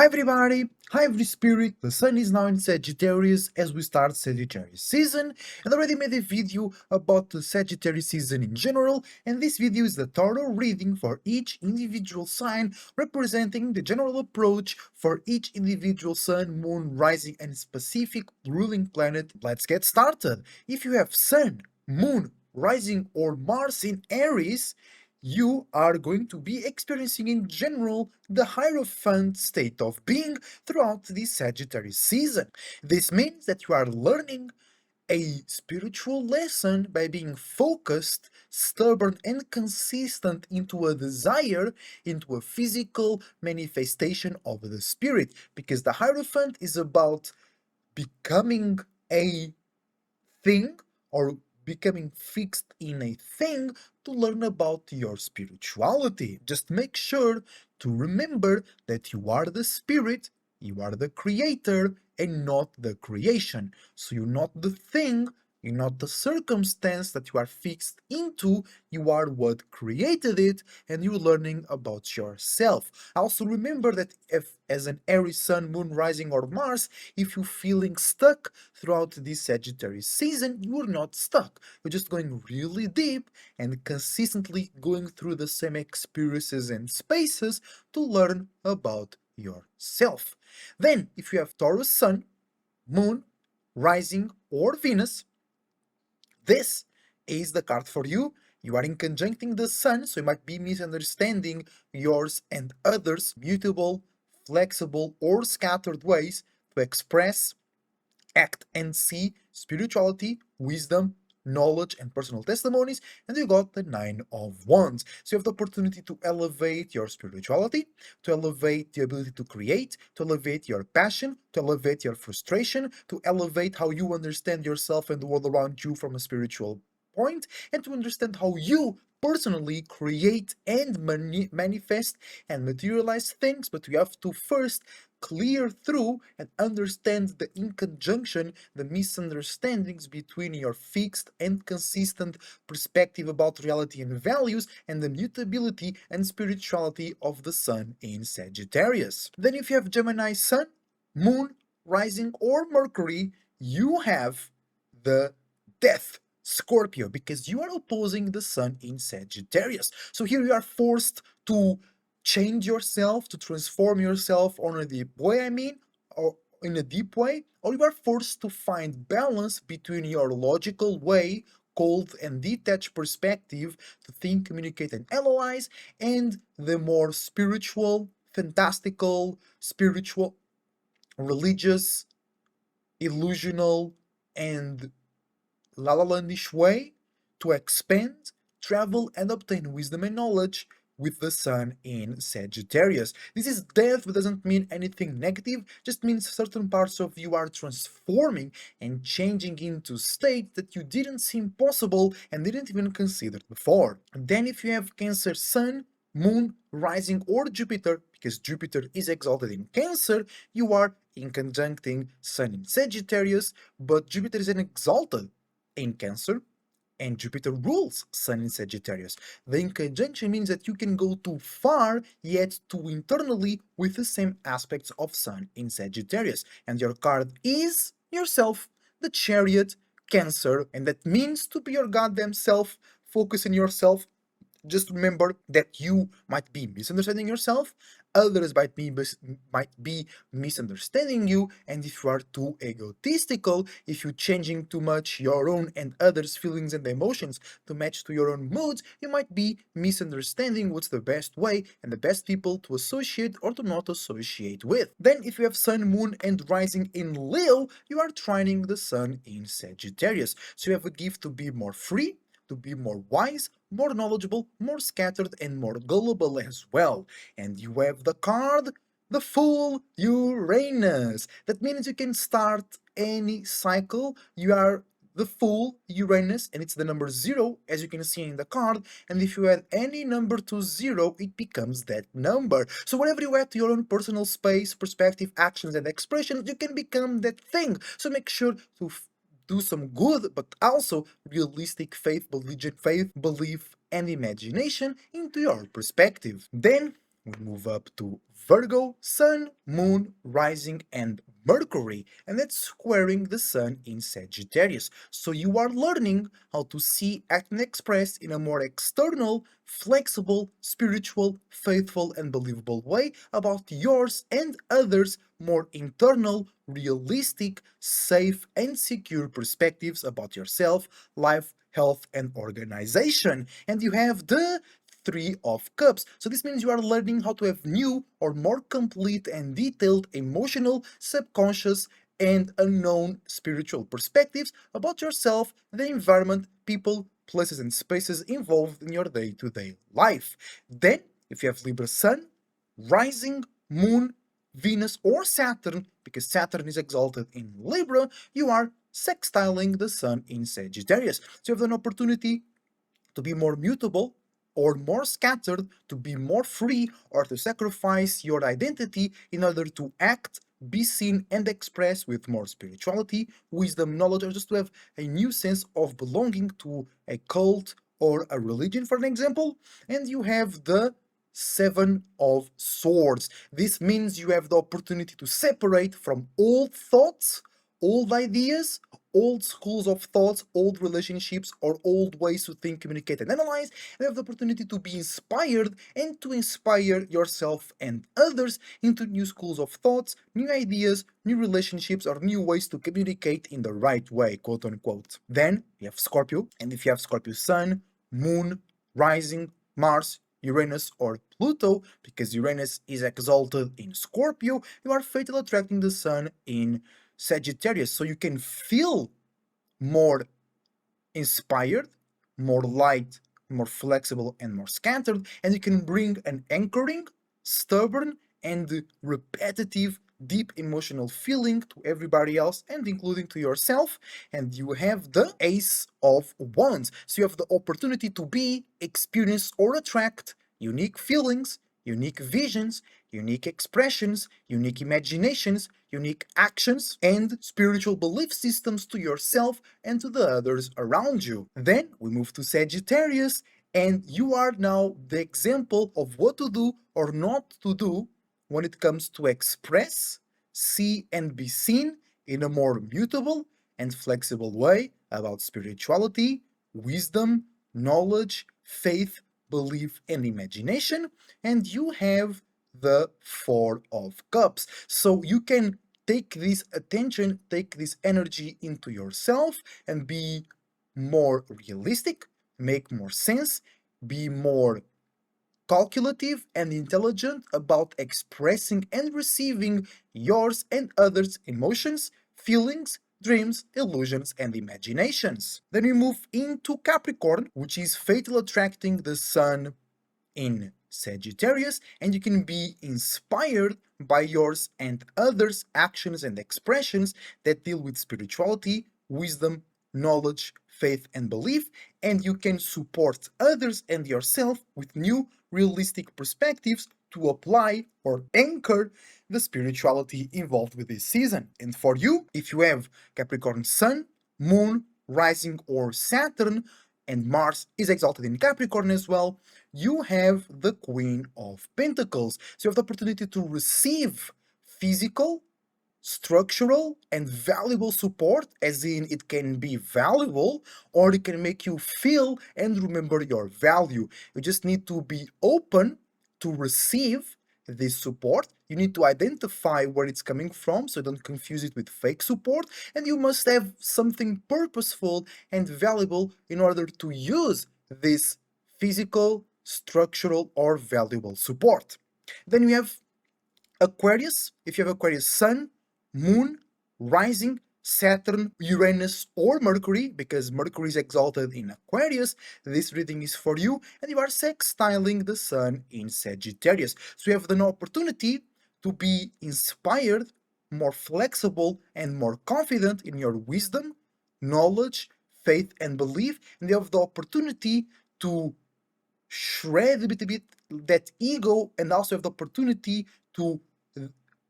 Hi everybody, hi every spirit, the sun is now in Sagittarius as we start Sagittarius season, and I already made a video about the Sagittarius season in general, and this video is the thorough reading for each individual sign, representing the general approach for each individual sun, moon, rising, and specific ruling planet. Let's get started. If you have sun, moon, rising, or Mars in Aries, you are going to be experiencing in general the Hierophant state of being throughout this Sagittarius season. This means that you are learning a spiritual lesson by being focused, stubborn, and consistent into a desire, into a physical manifestation of the spirit. Because the Hierophant is about becoming a thing or becoming fixed in a thing to learn about your spirituality. Just make sure to remember that you are the spirit, you are the creator, and not the creation. So you're not the thing, you're not the circumstance that you are fixed into, you are what created it, and you're learning about yourself. Also remember that if as an Aries sun, moon, rising, or Mars, if you're feeling stuck throughout this Sagittarius season, you're not stuck. You're just going really deep and consistently going through the same experiences and spaces to learn about yourself. Then, if you have Taurus sun, moon, rising, or Venus, this is the card for you. You are in conjuncting the sun, so you might be misunderstanding yours and others' mutable, flexible, or scattered ways to express, act, and see spirituality, wisdom, knowledge, and personal testimonies. And you got the Nine of Wands. So you have the opportunity to elevate your spirituality, to elevate the ability to create, to elevate your passion, to elevate your frustration, to elevate how you understand yourself and the world around you from a spiritual point, and to understand how you personally create and manifest and materialize things. But you have to first clear through and understand the in conjunction, the misunderstandings between your fixed and consistent perspective about reality and values and the mutability and spirituality of the sun in Sagittarius. Then if you have Gemini sun, moon, rising, or Mercury, you have the death Scorpio, because you are opposing the sun in Sagittarius. So here you are forced to change yourself, to transform yourself on a deep way, or in a deep way, or you are forced to find balance between your logical way, cold and detached perspective to think, communicate, and analyze, and the more spiritual, fantastical, spiritual, religious, illusional, and La La Landish way to expand, travel, and obtain wisdom and knowledge with the sun in Sagittarius. This is death, but doesn't mean anything negative, just means certain parts of you are transforming and changing into states that you didn't seem possible and didn't even consider before. And then if you have Cancer sun, moon, rising, or Jupiter, because Jupiter is exalted in Cancer, you are in conjuncting Sun in Sagittarius, but Jupiter is an exalted in Cancer, and Jupiter rules Sun in Sagittarius. The inconjunction means that you can go too far, yet too internally with the same aspects of Sun in Sagittarius. And your card is yourself, the Chariot, Cancer, and that means to be your goddamn self, focus on yourself. Just remember that you might be misunderstanding yourself, others might be misunderstanding you, and if you are too egotistical, if you're changing too much your own and others' feelings and emotions to match to your own moods, you might be misunderstanding what's the best way and the best people to associate or to not associate with. Then, if you have Sun, Moon, and Rising in Leo, you are trining the Sun in Sagittarius. So you have a gift to be more free, to be more wise, more knowledgeable, more scattered, and more gullible as well. And you have the card, the Fool Uranus. That means you can start any cycle. You are the Fool Uranus, and it's the number 0, as you can see in the card. And if you add any number to 0, it becomes that number. So whenever you add to your own personal space, perspective, actions, and expressions, you can become that thing. So make sure to do some good, but also realistic faith, belief, and imagination into your perspective. Then We move up to Virgo, Sun, Moon, Rising, and Mercury, and that's squaring the Sun in Sagittarius. So you are learning how to see, act, and express in a more external, flexible, spiritual, faithful, and believable way about yours and others' more internal, realistic, safe, and secure perspectives about yourself, life, health, and organization. And you have the Three of Cups. So this means you are learning how to have new or more complete and detailed emotional, subconscious, and unknown spiritual perspectives about yourself, the environment, people, places, and spaces involved in your day to day life. Then, if you have Libra Sun, Rising, Moon, Venus, or Saturn, because Saturn is exalted in Libra, you are sextiling the Sun in Sagittarius. So you have an opportunity to be more mutable or more scattered, to be more free, or to sacrifice your identity in order to act, be seen, and express with more spirituality, wisdom, knowledge, or just to have a new sense of belonging to a cult or a religion, for an example. And you have the Seven of Swords. This means you have the opportunity to separate from old thoughts, old ideas, old schools of thoughts, old relationships, or old ways to think, communicate, and analyze. You have the opportunity to be inspired and to inspire yourself and others into new schools of thoughts, new ideas, new relationships, or new ways to communicate in the right way, quote unquote. Then you have Scorpio, and if you have Scorpio Sun, Moon, Rising, Mars, Uranus, or Pluto, because Uranus is exalted in Scorpio, you are fatally attracting the Sun in Sagittarius. So you can feel more inspired, more light, more flexible, and more scattered, and you can bring an anchoring, stubborn, and repetitive, deep emotional feeling to everybody else and including to yourself. And you have the Ace of Wands. So you have the opportunity to be, experience, or attract unique feelings, unique visions, unique expressions, unique imaginations, unique actions, and spiritual belief systems to yourself and to the others around you. Then we move to Sagittarius, and you are now the example of what to do or not to do when it comes to express, see, and be seen in a more mutable and flexible way about spirituality, wisdom, knowledge, faith, belief, and imagination. And you have the Four of Cups. So you can take this attention, take this energy into yourself and be more realistic, make more sense, be more calculative and intelligent about expressing and receiving yours and others' emotions, feelings, dreams, illusions, and imaginations. Then we move into Capricorn, which is fatal attracting the Sun in Sagittarius, and you can be inspired by yours and others' actions and expressions that deal with spirituality, wisdom, knowledge, faith, and belief, and you can support others and yourself with new, realistic perspectives to apply or anchor the spirituality involved with this season. And for you, if you have Capricorn Sun, Moon, Rising, or Saturn, and Mars is exalted in Capricorn as well, you have the Queen of Pentacles. So you have the opportunity to receive physical, structural, and valuable support, as in it can be valuable or it can make you feel and remember your value. You just need to be open to receive this support. You need to identify where it's coming from so don't confuse it with fake support, and you must have something purposeful and valuable in order to use this physical, structural, or valuable support. Then we have Aquarius. If you have Aquarius Sun, Moon, Rising, Saturn, Uranus, or Mercury, because Mercury is exalted in Aquarius, this reading is for you, and you are sextiling the Sun in Sagittarius. So you have the opportunity to be inspired, more flexible, and more confident in your wisdom, knowledge, faith, and belief, and you have the opportunity to shred a bit that ego and also have the opportunity to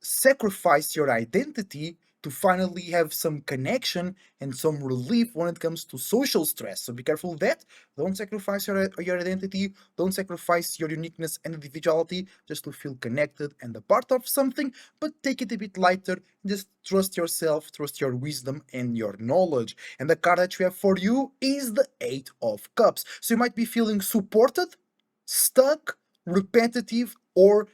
sacrifice your identity to finally have some connection and some relief when it comes to social stress. So be careful of that. Don't sacrifice your identity, don't sacrifice your uniqueness and individuality just to feel connected and a part of something, but take it a bit lighter. Just trust yourself, trust your wisdom and your knowledge. And the card that we have for you is the Eight of Cups. So you might be feeling supported, stuck, repetitive, or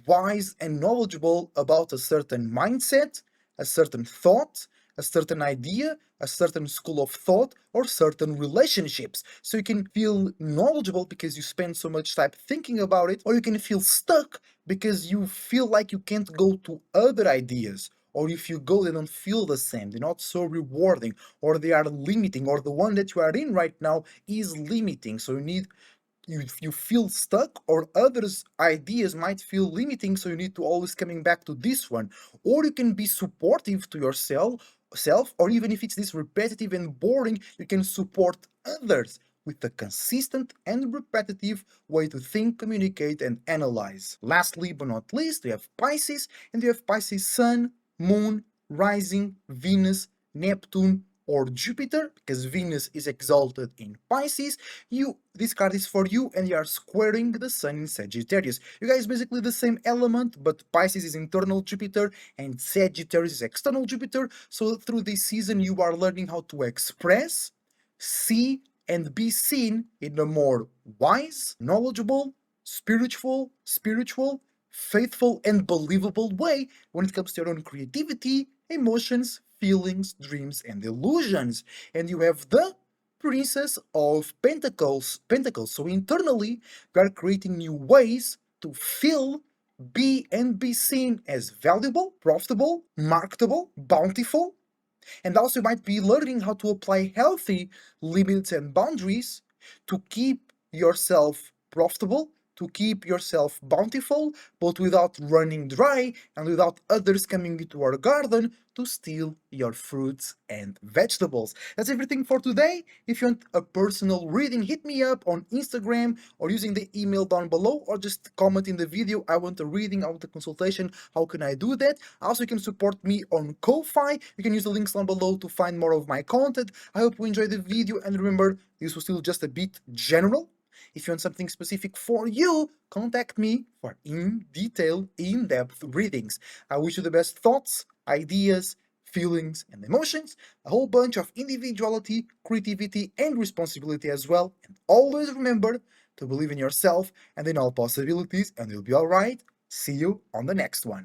wise and knowledgeable about a certain mindset, a certain thought, a certain idea, a certain school of thought, or certain relationships. So you can feel knowledgeable because you spend so much time thinking about it, or you can feel stuck because you feel like you can't go to other ideas. Or if you go, they don't feel the same, they're not so rewarding, or they are limiting, or the one that you are in right now is limiting. So you feel stuck, or others ideas might feel limiting, so you need to always coming back to this one. Or you can be supportive to yourself, or even if it's this repetitive and boring, you can support others with a consistent and repetitive way to think, communicate, and analyze. Lastly but not least, we have Pisces, and you have Pisces Sun, Moon, Rising, Venus, Neptune, or Jupiter, because Venus is exalted in Pisces. This card is for you, and you are squaring the Sun in Sagittarius. You guys basically the same element, but Pisces is internal Jupiter and Sagittarius is external Jupiter. So through this season, you are learning how to express, see, and be seen in a more wise, knowledgeable, spiritual, faithful, and believable way when it comes to your own creativity, emotions, feelings, dreams, and illusions. And you have the Princess of Pentacles. So internally, we are creating new ways to feel, be seen as valuable, profitable, marketable, bountiful, and also you might be learning how to apply healthy limits and boundaries to keep yourself profitable, to keep yourself bountiful, but without running dry and without others coming into our garden to steal your fruits and vegetables. That's everything for today. If you want a personal reading, hit me up on Instagram or using the email down below, or just comment in the video, I want a reading, I want a consultation. How can I do that? Also, you can support me on Ko-Fi. You can use the links down below to find more of my content. I hope you enjoyed the video, and remember, this was still just a bit general. If you want something specific for you, contact me for in-detail, in-depth readings. I wish you the best thoughts, ideas, feelings, and emotions, a whole bunch of individuality, creativity, and responsibility as well. And always remember to believe in yourself and in all possibilities, and you'll be alright. See you on the next one.